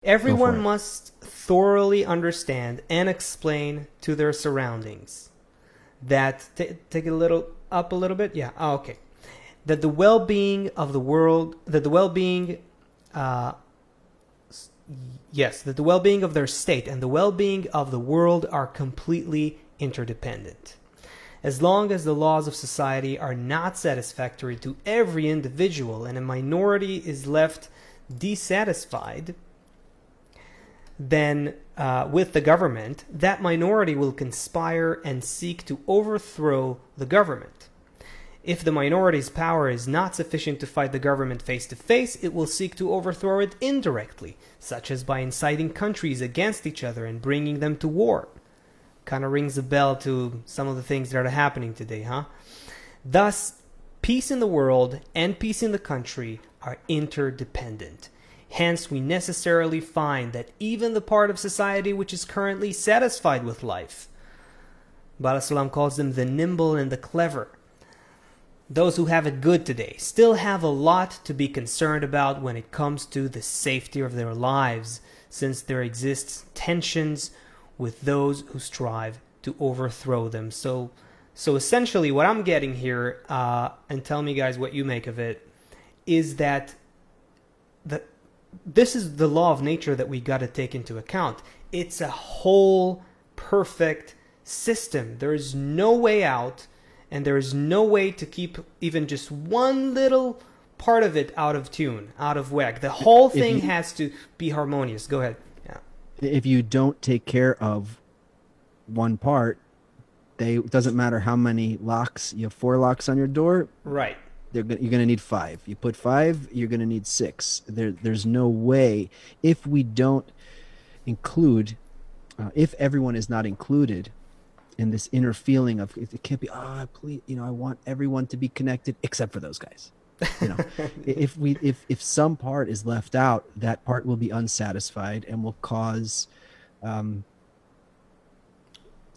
Everyone it. must thoroughly understand and explain to their surroundings that take it a little up a little bit. Yeah. Oh, okay. That the well-being of the world, that the well-being, uh, yes, that the well-being of their state and the well-being of the world are completely interdependent. As long as the laws of society are not satisfactory to every individual and a minority is left dissatisfied, then with the government, that minority will conspire and seek to overthrow the government. If the minority's power is not sufficient to fight the government face to face, it will seek to overthrow it indirectly, such as by inciting countries against each other and bringing them to war. Kind of rings a bell to some of the things that are happening today, huh? Thus, peace in the world and peace in the country are interdependent. Hence, we necessarily find that even the part of society which is currently satisfied with life, Bala Salam calls them the nimble and the clever, those who have it good today, still have a lot to be concerned about when it comes to the safety of their lives, since there exists tensions with those who strive to overthrow them. So essentially what I'm getting here, and tell me guys what you make of it, is that this is the law of nature that we got to take into account. It's a whole perfect system. There is no way out, and there is no way to keep even just one little part of it out of tune, out of whack. The whole thing has to be harmonious. Go ahead. Yeah. If you don't take care of one part, it doesn't matter how many locks you have. 4 locks on your door, Right. you're going to need 5. You put 5, you're going to need 6. There's no way. If we don't include, if everyone is not included in this inner feeling of, it can't be, please, I want everyone to be connected except for those guys. If some part is left out, that part will be unsatisfied and will cause the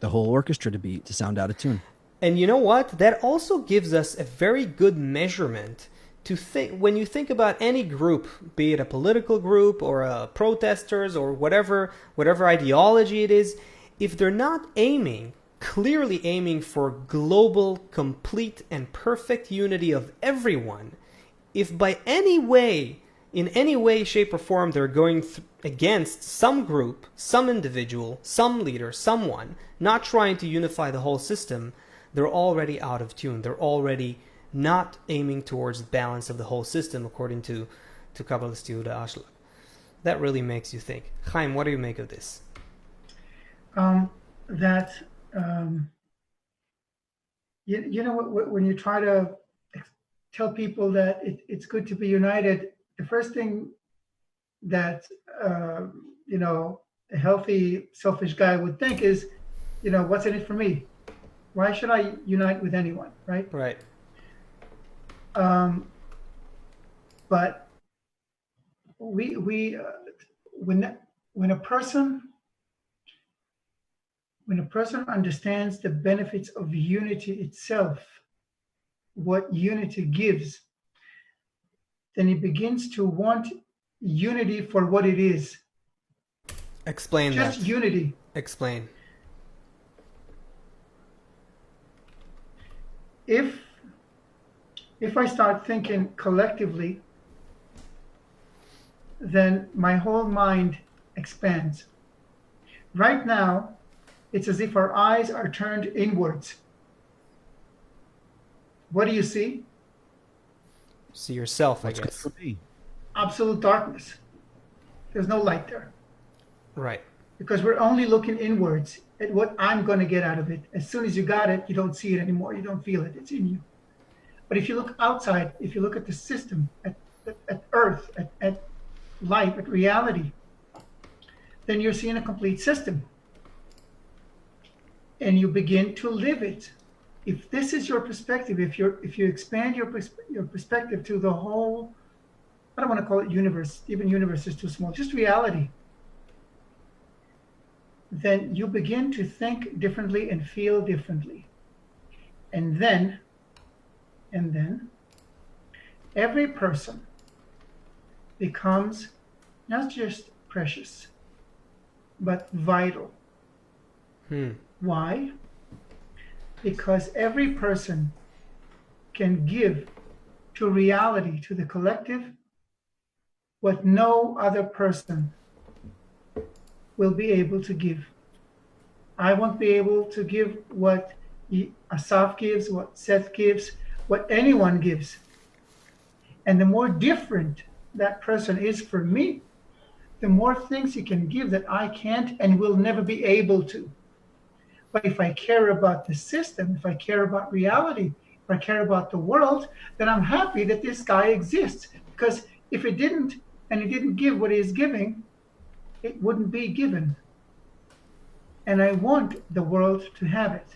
whole orchestra to sound out of tune. And you know what? That also gives us a very good measurement to think when you think about any group, be it a political group or protesters or whatever ideology it is, if they're not clearly aiming for global, complete, and perfect unity of everyone, if by any way, in any way, shape, or form, they're going against some group, some individual, some leader, someone, not trying to unify the whole system, they're already out of tune. They're already not aiming towards the balance of the whole system, according to Kabbalist Yehuda Ashlag. That really makes you think. Chaim, what do you make of this? That when you try to tell people that it's good to be united, the first thing that a healthy, selfish guy would think is, what's in it for me? Why should I unite with anyone, right? Right. But we when a person understands the benefits of unity itself, what unity gives, then he begins to want unity for what it is. Explain Just that. unity. Explain. If I start thinking collectively, then my whole mind expands. Right now, it's as if our eyes are turned inwards. What do you see? See yourself, What's I good guess. for me? Absolute darkness. There's no light there. Right. Because we're only looking inwards at what I'm going to get out of it. As soon as you got it, you don't see it anymore. You don't feel it. It's in you. But if you look outside, if you look at the system, at Earth, at life, at reality, then you're seeing a complete system. And you begin to live it. If this is your perspective, if you expand your perspective to the whole, I don't want to call it universe, even universe is too small, just reality, then you begin to think differently and feel differently. And then every person becomes not just precious, but vital. Why? Because every person can give to reality, to the collective, what no other person will be able to give. I won't be able to give what Asaf gives, what Seth gives, what anyone gives. And the more different that person is for me, the more things he can give that I can't and will never be able to. But if I care about the system, if I care about reality, if I care about the world, then I'm happy that this guy exists. Because if it didn't, and he didn't give what he is giving, it wouldn't be given. And I want the world to have it.